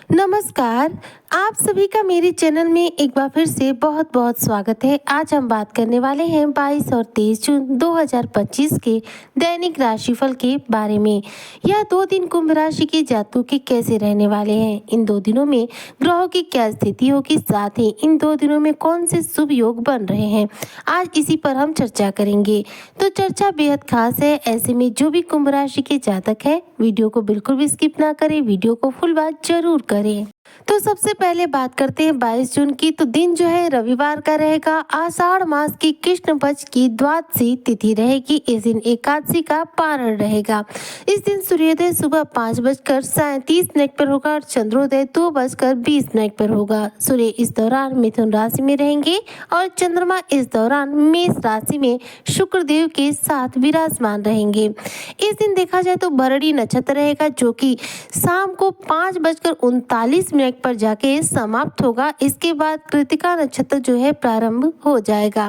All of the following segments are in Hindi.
नमस्कार, आप सभी का मेरे चैनल में एक बार फिर से बहुत-बहुत स्वागत है। आज हम बात करने वाले हैं 22 और 23 जून 2025 के दैनिक राशिफल के बारे में। यह 2 दिन कुंभ राशि के जातकों के कैसे रहने वाले हैं, इन 2 दिनों में ग्रहों की क्या स्थिति होगी, साथ ही इन 2 दिनों में कौन से शुभ योग बन रहे हैं, आज इसी पर हम चर्चा करेंगे। तो चर्चा बेहद खास है, ऐसे में जो भी कुंभ राशि के जातक है, वीडियो को बिल्कुल भी स्किप ना करें, वीडियो को फुल वॉच जरूर करें। तो सबसे पहले बात करते हैं 22 जून की। तो दिन जो है रविवार का रहेगा। आषाढ़ मास की कृष्ण पक्ष की द्वादशी तिथि रहेगी। इस दिन एकादशी का पारण रहेगा। इस दिन सूर्योदय सुबह 5:37 पर होगा और चंद्रोदय 2:20 पर होगा। सूर्य इस दौरान मिथुन राशि में रहेंगे और चंद्रमा इस दौरान मेष राशि में शुक्रदेव के साथ विराजमान रहेंगे। इस दिन देखा जाए तो भरणी नक्षत्र रहेगा, जो कि शाम को 5:39 पर जाके समाप्त होगा। इसके बाद कृतिका नक्षत्र जो है प्रारंभ हो जाएगा।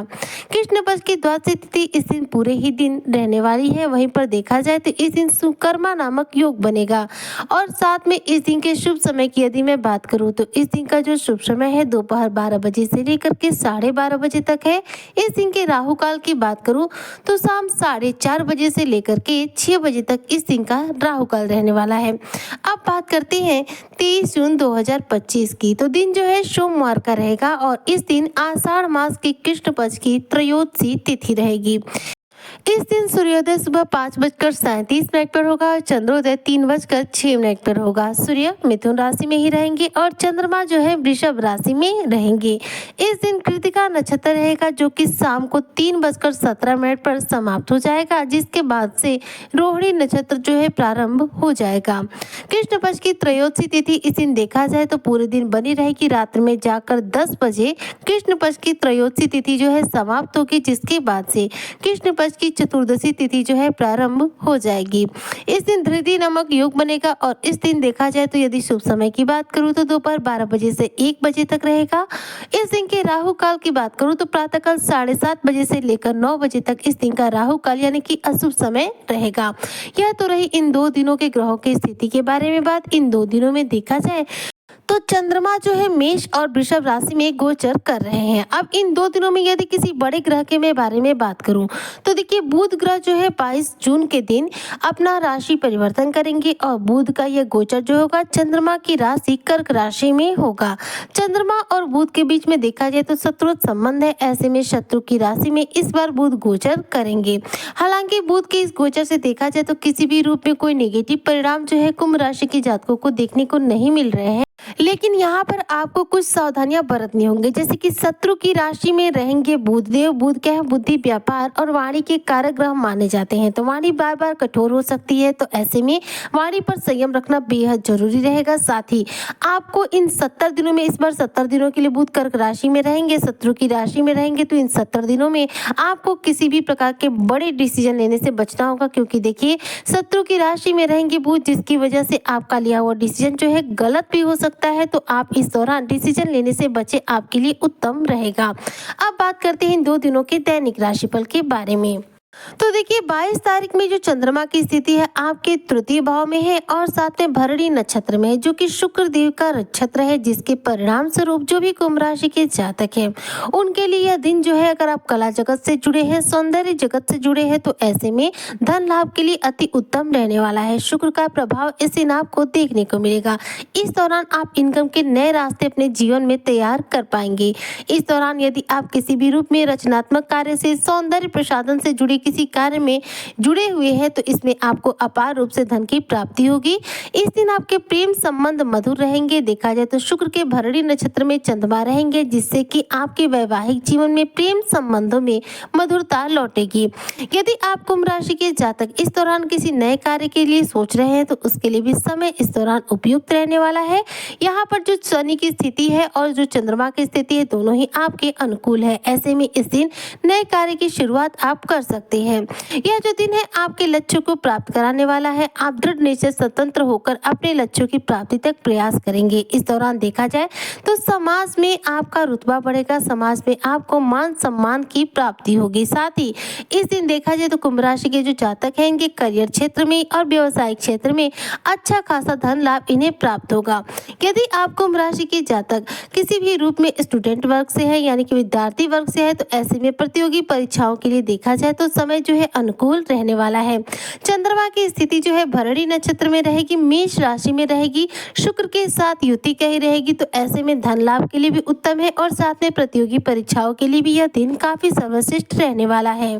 कृष्ण पक्ष की द्वादशी तिथि इस दिन पूरे ही दिन रहने वाली है। वहीं पर देखा जाए तो इस दिन सुकर्मा नामक योग बनेगा और साथ में इस दिन के शुभ समय की यदि मैं बात करूं तो इस दिन का जो शुभ समय है दोपहर 12 बजे से लेकर के 12:30 बजे तक है। इस दिन के राहु काल की बात करूं तो शाम 4:30 बजे से लेकर के 6 बजे तक इस दिन का राहु काल रहने वाला है। अब बात करते हैं 23 जून 2025 की। तो दिन जो है सोमवार का रहेगा और इस दिन आषाढ़ मास की कृष्ण पक्ष की त्रयोदशी तिथि रहेगी। इस दिन सूर्योदय सुबह 5:37 पर होगा और चंद्रोदय 3:06 पर होगा। सूर्य मिथुन राशि में ही रहेंगे और चंद्रमा जो है वृषभ राशि में रहेंगे। इस दिन कृतिका नक्षत्र रहेगा, जो कि शाम को 3:17 पर समाप्त हो जाएगा, जिसके बाद से रोहिणी नक्षत्र जो है प्रारंभ हो जाएगा। कृष्ण पक्ष की त्रयोदशी तिथि इस दिन देखा जाए तो पूरे दिन बनी रहेगी। रात में जाकर 10 बजे कृष्ण पक्ष की त्रयोदशी तिथि जो है समाप्त होगी, जिसके बाद से कृष्ण पक्ष की चतुर्दशी तिथि जो है प्रारंभ हो जाएगी। इस दिन धृति नामक योग बनेगा और इस दिन देखा जाए तो यदि शुभ समय की बात करूं तो दोपहर 12 बजे से 1 बजे तक रहेगा। इस दिन के राहु काल की बात करूं तो प्रातःकाल 7:30 बजे से लेकर 9 बजे तक इस दिन का राहु काल यानी कि अशुभ समय रहेगा। यह तो रही इन 2 दिनों के ग्रहों की स्थिति के बारे में बात। इन 2 दिनों में देखा जाए तो चंद्रमा जो है मेष और वृषभ राशि में गोचर कर रहे हैं। अब इन 2 दिनों में यदि किसी बड़े ग्रह के मैं बारे में बात करूं तो देखिए बुध ग्रह जो है 22 जून के दिन अपना राशि परिवर्तन करेंगे और बुध का यह गोचर जो होगा चंद्रमा की राशि कर्क राशि में होगा। चंद्रमा और बुध के बीच में देखा जाए तो शत्रु संबंध है, ऐसे में शत्रु की राशि में इस बार बुध गोचर करेंगे। हालांकि बुध के इस गोचर से देखा जाए तो किसी भी रूप में कोई नेगेटिव परिणाम जो है कुंभ राशि के जातकों को देखने को नहीं मिल रहे हैं, लेकिन यहाँ पर आपको कुछ सावधानियां बरतनी होंगी। जैसे कि शत्रु की राशि में रहेंगे बुध देव। बुध क्या है, बुद्धि, व्यापार और वाणी के कारक ग्रह माने जाते हैं, तो वाणी बार बार कठोर हो सकती है, तो ऐसे में वाणी पर संयम रखना बेहद जरूरी रहेगा। साथ ही आपको इन 70 दिनों में, इस बार 70 दिनों के लिए बुध कर्क राशि में रहेंगे, शत्रु की राशि में रहेंगे, तो इन 70 दिनों में आपको किसी भी प्रकार के बड़े डिसीजन लेने से बचना होगा, क्योंकि देखिए शत्रु की राशि में रहेंगे बुध, जिसकी वजह से आपका लिया हुआ डिसीजन जो है गलत भी हो सकता है, तो आप इस दौरान डिसीजन लेने से बचे, आपके लिए उत्तम रहेगा। अब बात करते हैं इन 2 दिनों के दैनिक राशिफल के बारे में। तो देखिए 22 तारीख में जो चंद्रमा की स्थिति है आपके तृतीय भाव में है और साथ में भरणी नक्षत्र में है, जो कि शुक्र देव का नक्षत्र है, जिसके परिणाम स्वरूप जो भी कुंभ राशि के जातक हैं उनके लिए यह दिन जो है, अगर आप कला जगत से जुड़े हैं, सौंदर्य जगत से जुड़े हैं, तो ऐसे में धन लाभ के लिए अति उत्तम रहने वाला है। शुक्र का प्रभाव इस दिन आपको देखने को मिलेगा। इस दौरान आप इनकम के नए रास्ते अपने जीवन में तैयार कर पाएंगे। इस दौरान यदि आप किसी भी रूप में रचनात्मक कार्य से, सौंदर्य प्रसाधन से जुड़ी किसी कार्य में जुड़े हुए हैं, तो इसमें आपको अपार रूप से धन की प्राप्ति होगी। इस दिन आपके प्रेम संबंध मधुर रहेंगे। देखा जाए तो शुक्र के भरणी नक्षत्र में चंद्रमा रहेंगे, जिससे कि आपके वैवाहिक जीवन में, प्रेम संबंधों में मधुरता लौटेगी। यदि आप कुंभ राशि के जातक इस दौरान किसी नए कार्य के लिए सोच रहे हैं, तो उसके लिए भी समय इस दौरान उपयुक्त रहने वाला है। यहाँ पर जो शनि की स्थिति है और जो चंद्रमा की स्थिति है, दोनों ही आपके अनुकूल है। ऐसे में इस दिन नए कार्य की शुरुआत आप कर सकते सकते हैं। यह जो दिन है आपके लक्ष्यों को प्राप्त कराने वाला है। आप दृढ़ निश्चय स्वतंत्र होकर अपने लक्ष्यों की प्राप्ति तक प्रयास करेंगे। इस दौरान देखा जाए तो समाज में आपका रुतबा बढ़ेगा, समाज में आपको मान सम्मान की प्राप्ति होगी। साथ ही इस दिन देखा जाए तो कुंभ राशि के जो जातक हैं इनके करियर क्षेत्र में और व्यवसायिक क्षेत्र में अच्छा खासा धन लाभ इन्हें प्राप्त होगा। यदि आप कुंभ राशि के जातक किसी भी रूप में स्टूडेंट वर्ग से है यानी कि विद्यार्थी वर्ग से है तो ऐसे में प्रतियोगी परीक्षाओं के लिए देखा जाए तो समय जो है अनुकूल रहने वाला है। चंद्रमा की स्थिति जो है भरणी नक्षत्र में रहेगी, मेष राशि में रहेगी, शुक्र के साथ युति कही रहेगी, तो ऐसे में धन लाभ के लिए भी उत्तम है और साथ में प्रतियोगी परीक्षाओं के लिए भी यह दिन काफी सर्वश्रेष्ठ रहने वाला है।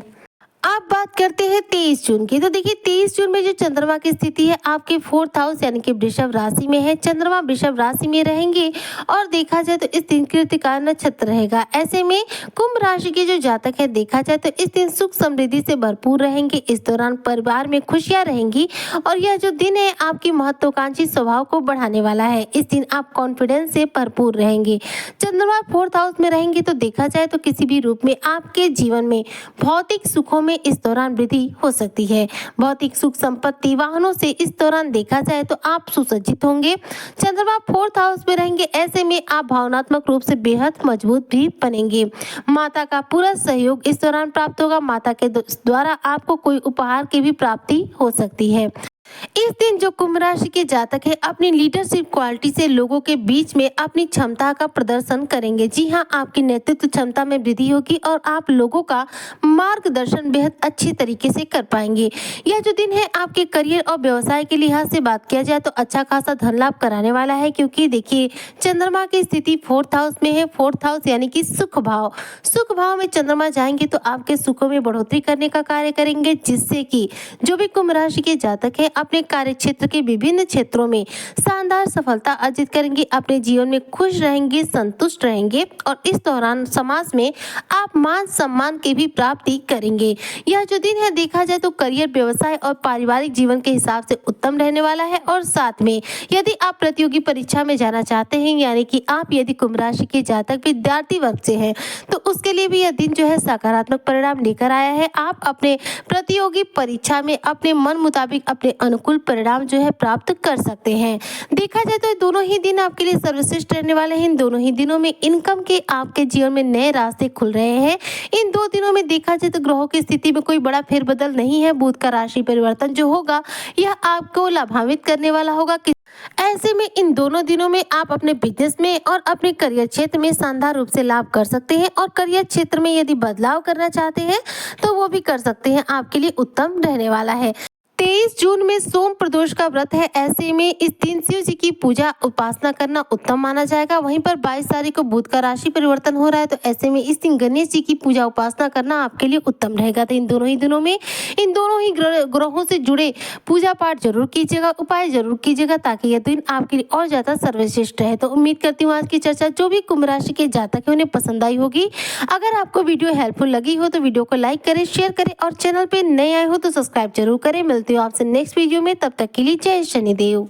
अब बात करते हैं 23 जून की। तो देखिए 23 जून में जो चंद्रमा की स्थिति है आपके 4th हाउस यानी कि वृषभ राशि में है। चंद्रमा वृषभ राशि में रहेंगे और देखा जाए तो इस दिन कृत्तिका नक्षत्र रहेगा। ऐसे में कुंभ राशि के जो जातक है देखा जाए तो इस दिन सुख समृद्धि से भरपूर रहेंगे। इस दौरान परिवार में खुशियां रहेंगी और यह जो दिन है आपकी महत्वाकांक्षी स्वभाव को बढ़ाने वाला है। इस दिन आप कॉन्फिडेंस से भरपूर रहेंगे। चंद्रमा 4th हाउस में रहेंगे तो देखा जाए तो किसी भी रूप में आपके जीवन में भौतिक सुखों में इस दौरान वृद्धि हो सकती है। भौतिक सुख संपत्ति वाहनों से इस दौरान देखा जाए तो आप सुसज्जित होंगे। चंद्रमा 4th हाउस में रहेंगे, ऐसे में आप भावनात्मक रूप से बेहद मजबूत भी बनेंगे। माता का पूरा सहयोग इस दौरान प्राप्त होगा। माता के द्वारा आपको कोई उपहार की भी प्राप्ति हो सकती है। इस दिन जो कुंभ राशि के जातक है अपनी लीडरशिप क्वालिटी से लोगों के बीच में अपनी क्षमता का प्रदर्शन करेंगे। जी हाँ, आपकी नेतृत्व क्षमता में वृद्धि होगी और आप लोगों का मार्गदर्शन बेहद अच्छे तरीके से कर पाएंगे। यह जो दिन है आपके करियर और व्यवसाय के लिहाज से बात किया जाए तो अच्छा खासा धन लाभ कराने वाला है, क्योंकि देखिए चंद्रमा की स्थिति 4th हाउस में है। 4th हाउस यानी कि सुख भाव। सुख भाव में चंद्रमा जाएंगे तो आपके सुखों में बढ़ोतरी करने का कार्य करेंगे, जिससे कि जो भी कुंभ राशि के जातक है अपने कार्य क्षेत्र के विभिन्न क्षेत्रों में शानदार सफलता अर्जित करेंगे। अपने जीवन में खुश रहेंगे, संतुष्ट रहेंगे और इस दौरान समाज में आप मान सम्मान की भी प्राप्ति करेंगे। यह जो दिन है देखा जाए तो करियर, व्यवसाय और पारिवारिक जीवन के हिसाब से उत्तम रहने वाला है। और साथ में यदि आप प्रतियोगी परीक्षा में जाना चाहते हैं यानी कि आप यदि कुंभ राशि के जातक विद्यार्थी वर्ग से हैं तो उसके लिए भी यह दिन जो है सकारात्मक परिणाम लेकर आया है। आप अपने प्रतियोगी परीक्षा में अपने मन मुताबिक अपने अनुकूल परिणाम जो है प्राप्त कर सकते हैं। देखा जाए तो दोनों ही दिन आपके लिए सर्वश्रेष्ठ रहने वाले हैं। इन दोनों ही दिनों में इनकम के आपके जीवन में नए रास्ते खुल रहे हैं। इन 2 दिनों में देखा जाए तो ग्रहों की स्थिति में कोई बड़ा फेरबदल नहीं है। बुध का राशि परिवर्तन जो होगा यह आपको लाभान्वित करने वाला होगा। ऐसे में इन दोनों दिनों में आप अपने बिजनेस में और अपने करियर क्षेत्र में शानदार रूप से लाभ कर सकते हैं और करियर क्षेत्र में यदि बदलाव करना चाहते हैं तो वो भी कर सकते हैं। आपके लिए उत्तम रहने वाला है। 23 जून में सोम प्रदोष का व्रत है। ऐसे में इस दिन शिव जी की पूजा उपासना करना उत्तम माना जाएगा। वहीं पर 22 तारीख को बुध का राशि परिवर्तन हो रहा है तो ऐसे में इस दिन गणेश जी की पूजा उपासना करना आपके लिए उत्तम रहेगा। तो इन दोनों ही दिनों में इन दोनों ही ग्रहों से जुड़े पूजा पाठ जरूर कीजिएगा, उपाय जरूर कीजिएगा ताकि यह दिन आपके लिए और ज्यादा सर्वश्रेष्ठ रहे। तो उम्मीद करती हूँ आज की चर्चा जो भी कुंभ राशि के जातक है उन्हें पसंद आई होगी। अगर आपको वीडियो हेल्पफुल लगी हो तो वीडियो को लाइक करें, शेयर करें और चैनल पे नए आए हो तो सब्सक्राइब जरूर करें। मिलती हूँ आपसे नेक्स्ट वीडियो में, तब तक के लिए जय शनिदेव।